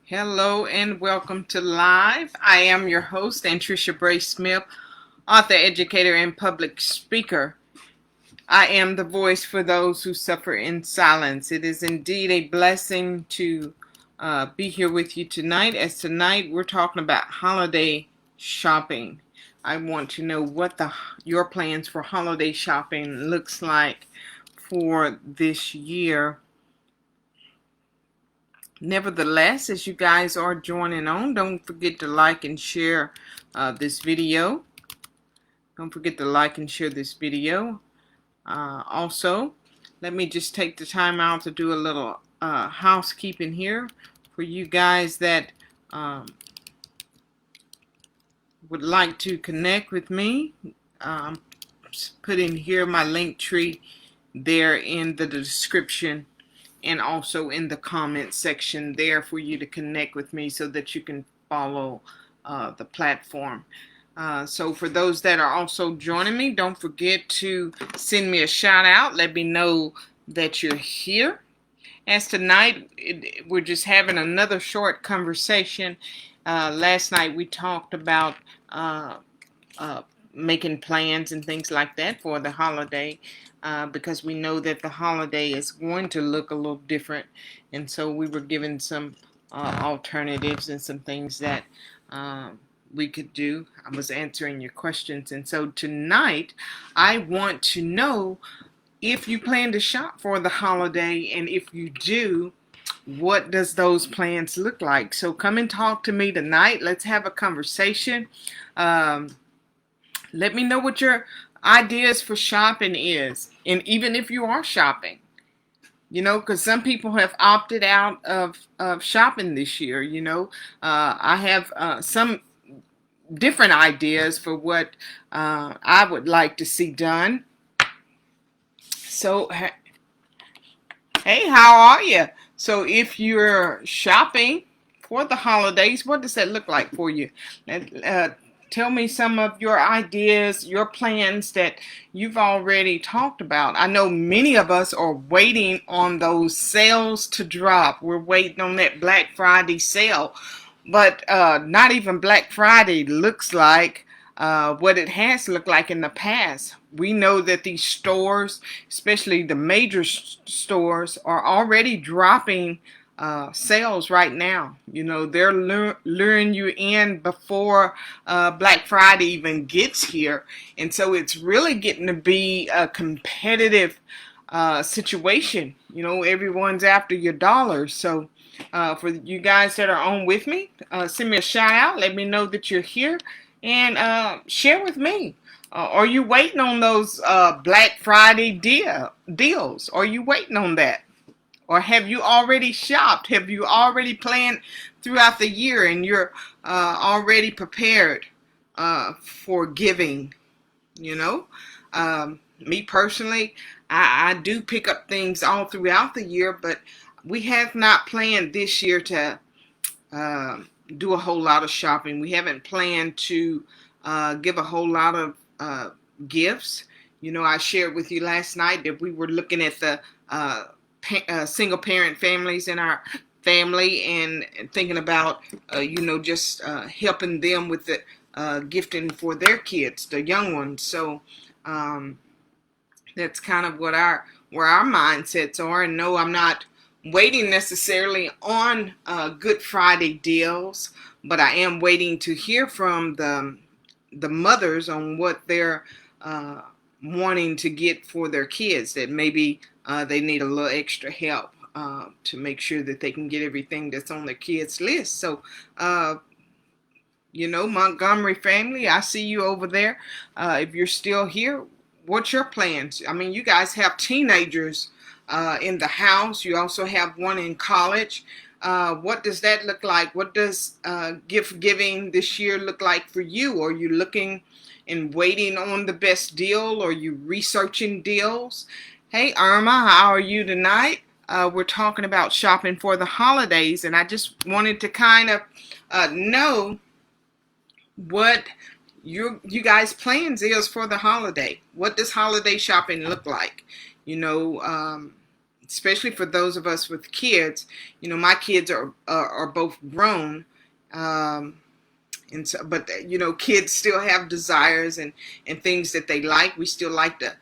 Hello and welcome to Live. I am your host, Anntricia Braysmith, author, educator, and public speaker. I am the voice for those who suffer in silence. It is indeed a blessing to be here with you tonight, as tonight we're talking about holiday shopping. I want to know what your plans for holiday shopping looks like for this year. Nevertheless, as you guys are joining on, don't forget to like and share this video. Don't forget to like and share this video. Also, let me just take the time out to do a little housekeeping here for you guys that would like to connect with me. Put in here my link tree there in the description, and also in the comment section there for you to connect with me so that you can follow the platform. So for those that are also joining me, don't forget to send me a shout out. Let me know that you're here. As tonight, we're just having another short conversation. Last night we talked about making plans and things like that for the holiday. Because we know that the holiday is going to look a little different, and so we were given some alternatives and some things that we could do. I was answering your questions, and so tonight I want to know if you plan to shop for the holiday, and if you do, what does those plans look like? So come and talk to me tonight. Let's have a conversation. Let me know what your ideas for shopping is, and even if you are shopping, because some people have opted out of shopping this year. I have some different ideas for what I would like to see done. So hey, how are you? So if you're shopping for the holidays, what does that look like for you? Tell me some of your ideas, your plans that you've already talked about. I know many of us are waiting on those sales to drop. We're waiting on that Black Friday sale. But not even Black Friday looks like what it has looked like in the past. We know that these stores, especially the major stores, are already dropping sales right now. They're luring you in before Black Friday even gets here, and so it's really getting to be a competitive situation. Everyone's after your dollars. So for you guys that are on with me, send me a shout out. Let me know that you're here, and share with me. Are you waiting on those Black Friday deals? Are you waiting on that? Or have you already shopped? Have you already planned throughout the year, and you're already prepared for giving? Me personally, I do pick up things all throughout the year, but we have not planned this year to do a whole lot of shopping. We haven't planned to give a whole lot of gifts. I shared with you last night that we were looking at the single parent families in our family, and thinking about just helping them with the gifting for their kids, the young ones. So that's kind of where our mindsets are. And no, I'm not waiting necessarily on Good Friday deals, but I am waiting to hear from the mothers on what they're wanting to get for their kids, that maybe they need a little extra help to make sure that they can get everything that's on their kids' list. So, Montgomery family, I see you over there. If you're still here, what's your plans? I mean, you guys have teenagers in the house. You also have one in college. What does that look like? What does gift giving this year look like for you? Are you looking and waiting on the best deal? Or are you researching deals? Hey, Irma, how are you tonight? We're talking about shopping for the holidays, and I just wanted to kind of know what you guys' plans is for the holiday. What does holiday shopping look like? You know, especially for those of us with kids. You know, my kids are both grown, and so, but you know, kids still have desires and things that they like. We still like to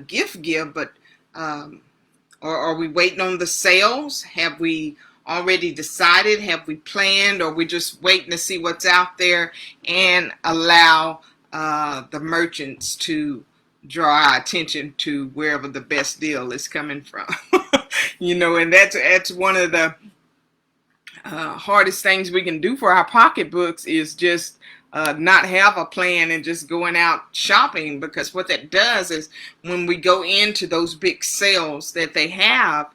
give, but or are we waiting on the sales? Have we already decided? Have we planned? Or we just waiting to see what's out there and allow the merchants to draw our attention to wherever the best deal is coming from? You know, and that's one of the hardest things we can do for our pocketbooks is just not have a plan and just going out shopping, because what that does is when we go into those big sales that they have,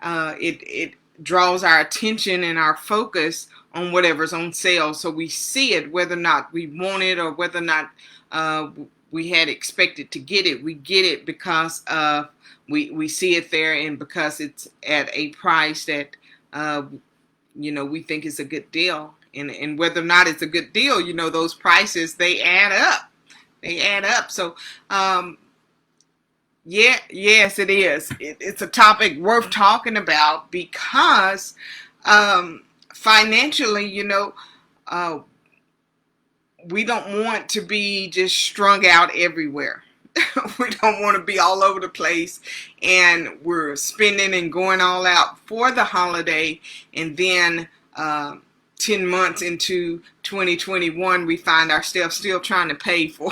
it draws our attention and our focus on whatever's on sale. So we see it, whether or not we want it or whether or not we had expected to get it. We get it because we see it there, and because it's at a price that you know, we think is a good deal. And whether or not it's a good deal, you know, those prices, they add up. They add up. So, yeah, yes, it is. It's a topic worth talking about because financially, you know, we don't want to be just strung out everywhere. We don't want to be all over the place and we're spending and going all out for the holiday, and then 10 months into 2021 we find ourselves still trying to pay for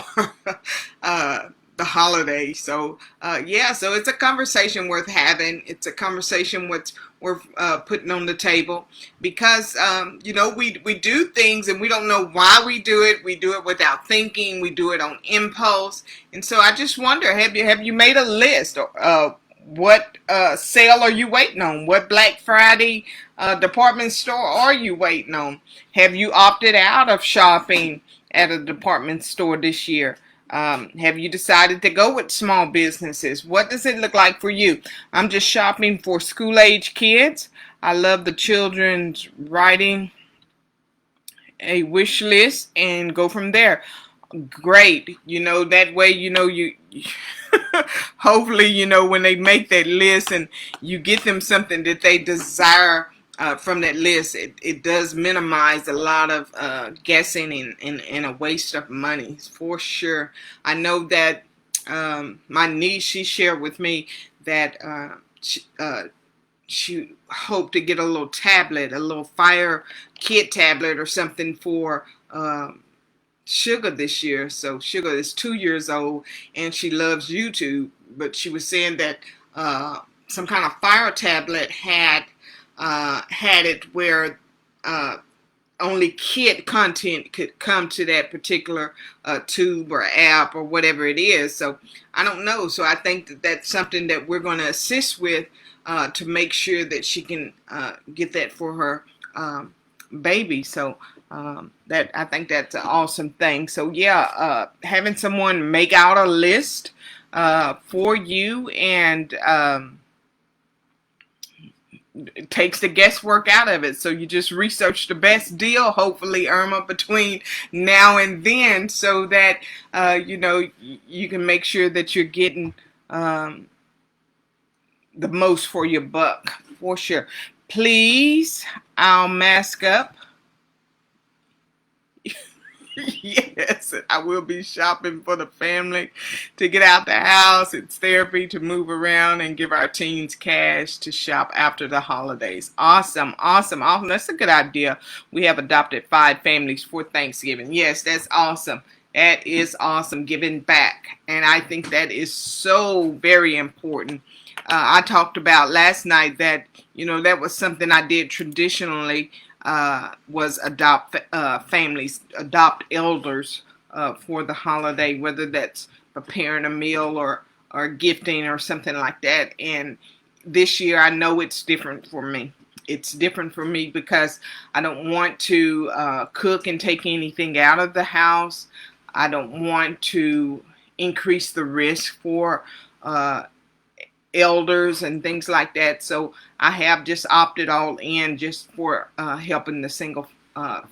the holiday. So yeah, so it's a conversation worth having. It's a conversation worth putting on the table, because you know, we do things and we don't know why we do it. We do it without thinking. We do it on impulse. And so I just wonder, have you made a list? What sale are you waiting on? What Black Friday department store are you waiting on? Have you opted out of shopping at a department store this year? Have you decided to go with small businesses? What does it look like for you? I'm just shopping for school-age kids. I love the children's writing a wish list and go from there. Great. You know, that way, you know, you hopefully, you know, when they make that list and you get them something that they desire from that list, it does minimize a lot of guessing and a waste of money, for sure. I know that my niece, she shared with me that she hoped to get a little tablet, a little Fire Kid tablet or something for Sugar this year. So Sugar is 2 years old and she loves YouTube, but she was saying that some kind of Fire tablet had it where only kid content could come to that particular tube or app or whatever it is. So I don't know. So I think that that's something that we're going to assist with to make sure that she can get that for her baby. So that, I think that's an awesome thing. So yeah, having someone make out a list for you, and it takes the guesswork out of it. So you just research the best deal, hopefully, Irma, between now and then, so that you know, you can make sure that you're getting the most for your buck, for sure. Please, I'll mask up. Yes, I will be shopping for the family to get out the house. It's therapy to move around and give our teens cash to shop after the holidays. Awesome, awesome, awesome. That's a good idea. We have adopted 5 families for Thanksgiving. Yes, that's awesome. That is awesome, giving back. And I think that is so very important. I talked about last night that, you know, that was something I did traditionally, was adopt families, adopt elders for the holiday, whether that's preparing a meal or gifting or something like that. And this year I know it's different for me. It's different for me because I don't want to cook and take anything out of the house. I don't want to increase the risk for elders and things like that. So I have just opted all in just for helping the single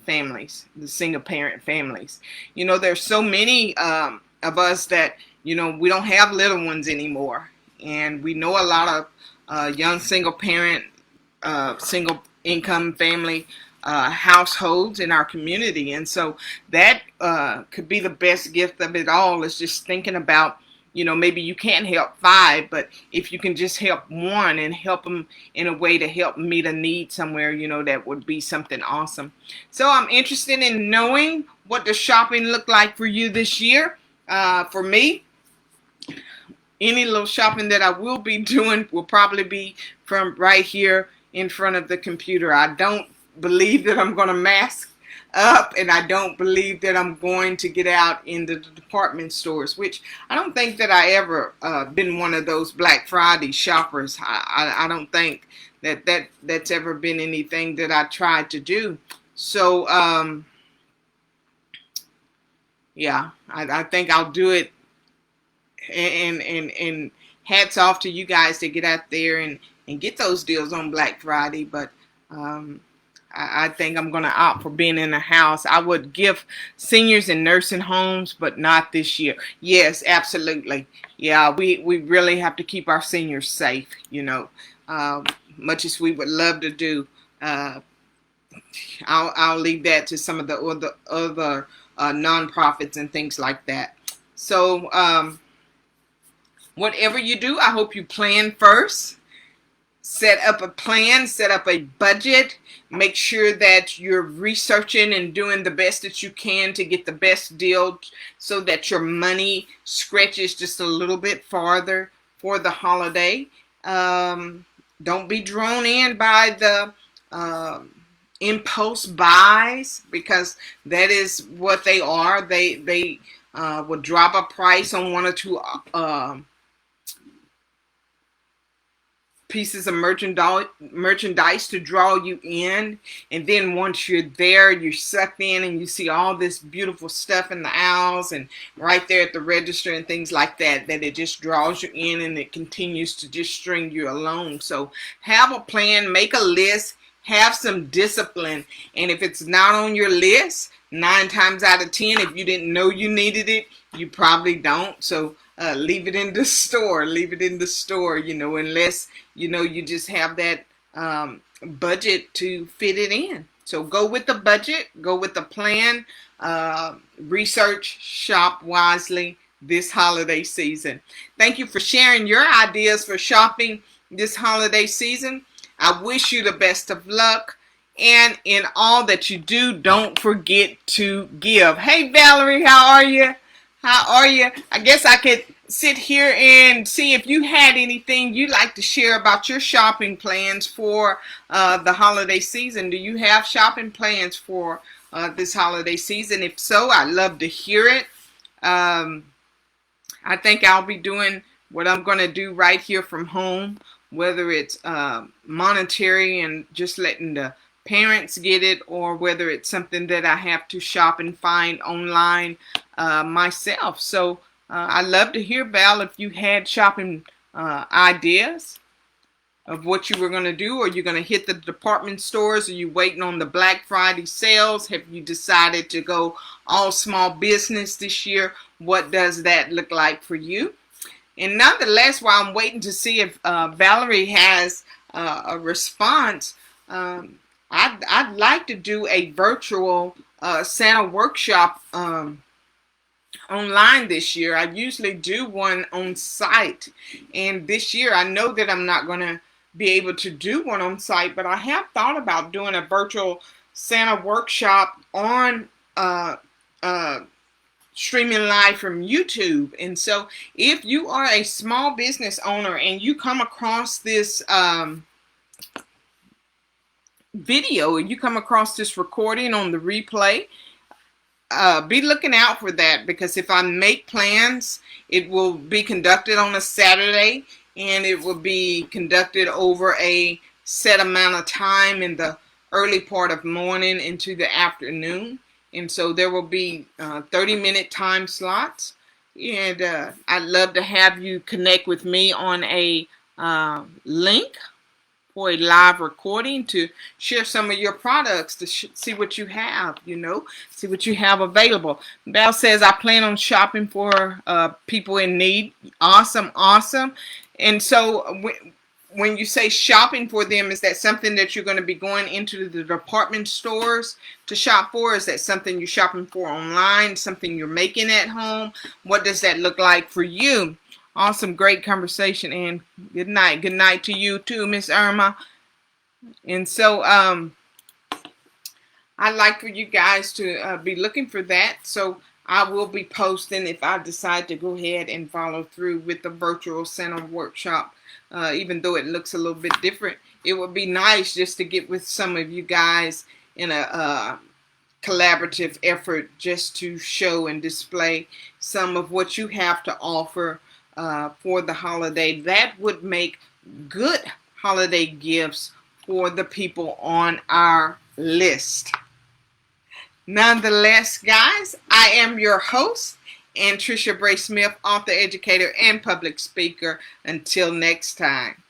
families, the single parent families. You know, there's so many of us that, you know, we don't have little ones anymore. And we know a lot of young single parent, single income family households in our community. And so that could be the best gift of it all, is just thinking about, you know, maybe you can't help 5, but if you can just help 1 and help them in a way to help meet a need somewhere, you know, that would be something awesome. So I'm interested in knowing what the shopping looked like for you this year. For me, any little shopping that I will be doing will probably be from right here in front of the computer. I don't believe that I'm going to mask up, and I don't believe that I'm going to get out into the department stores, which I don't think that I ever been one of those Black Friday shoppers. I don't think that's ever been anything that I tried to do. So yeah, I think I'll do it. And hats off to you guys to get out there and get those deals on Black Friday. But I think I'm going to opt for being in the house. I would give seniors in nursing homes, but not this year. Yes, absolutely. Yeah, we really have to keep our seniors safe, you know, much as we would love to do. I'll leave that to some of the other nonprofits and things like that. So whatever you do, I hope you plan first. Set up a plan, set up a budget, make sure that you're researching and doing the best that you can to get the best deal so that your money stretches just a little bit farther for the holiday. Don't be drawn in by the impulse buys, because that is what they are. They will drop a price on 1 or 2 pieces of merchandise to draw you in, and then once you're there, you're sucked in and you see all this beautiful stuff in the aisles and right there at the register and things like that, that it just draws you in and it continues to just string you along. So have a plan, make a list, have some discipline, and if it's not on your list, 9 times out of 10, if you didn't know you needed it, you probably don't. So leave it in the store. Leave it in the store, you know, unless, you know, you just have that budget to fit it in. So go with the budget. Go with the plan. Research, shop wisely this holiday season. Thank you for sharing your ideas for shopping this holiday season. I wish you the best of luck. And in all that you do, don't forget to give. Hey, Valerie, how are you? How are you? I guess I could sit here and see if you had anything you'd like to share about your shopping plans for the holiday season. Do you have shopping plans for this holiday season? If so, I'd love to hear it. I think I'll be doing what I'm going to do right here from home, whether it's monetary and just letting the parents get it, or whether it's something that I have to shop and find online myself. So I'd love to hear, Val, if you had shopping ideas of what you were going to do. Are you going to hit the department stores? Are you waiting on the Black Friday sales? Have you decided to go all small business this year? What does that look like for you? And nonetheless, while I'm waiting to see if Valerie has a response, I'd like to do a virtual Santa workshop online this year. I usually do one on site, and this year I know that I'm not going to be able to do one on site, but I have thought about doing a virtual Santa workshop on streaming live from YouTube. And so if you are a small business owner and you come across this video, and you come across this recording on the replay, be looking out for that, because if I make plans, it will be conducted on a Saturday, and it will be conducted over a set amount of time in the early part of morning into the afternoon. And so there will be 30-minute time slots, and I'd love to have you connect with me on a link for a live recording to share some of your products, to see what you have, see what you have available. Belle says, I plan on shopping for people in need. Awesome, awesome. And so when you say shopping for them, is that something that you're going to be going into the department stores to shop for? Is that something you're shopping for online, something you're making at home? What does that look like for you? Awesome, great conversation, and good night. Good night to you too, Miss Irma. And so I'd like for you guys to be looking for that. So I will be posting if I decide to go ahead and follow through with the virtual Santa workshop. Even though it looks a little bit different, it would be nice just to get with some of you guys in a collaborative effort just to show and display some of what you have to offer for the holiday. That would make good holiday gifts for the people on our list. Nonetheless, guys, I am your host, Anntricia Braysmith, author, educator, and public speaker. Until next time.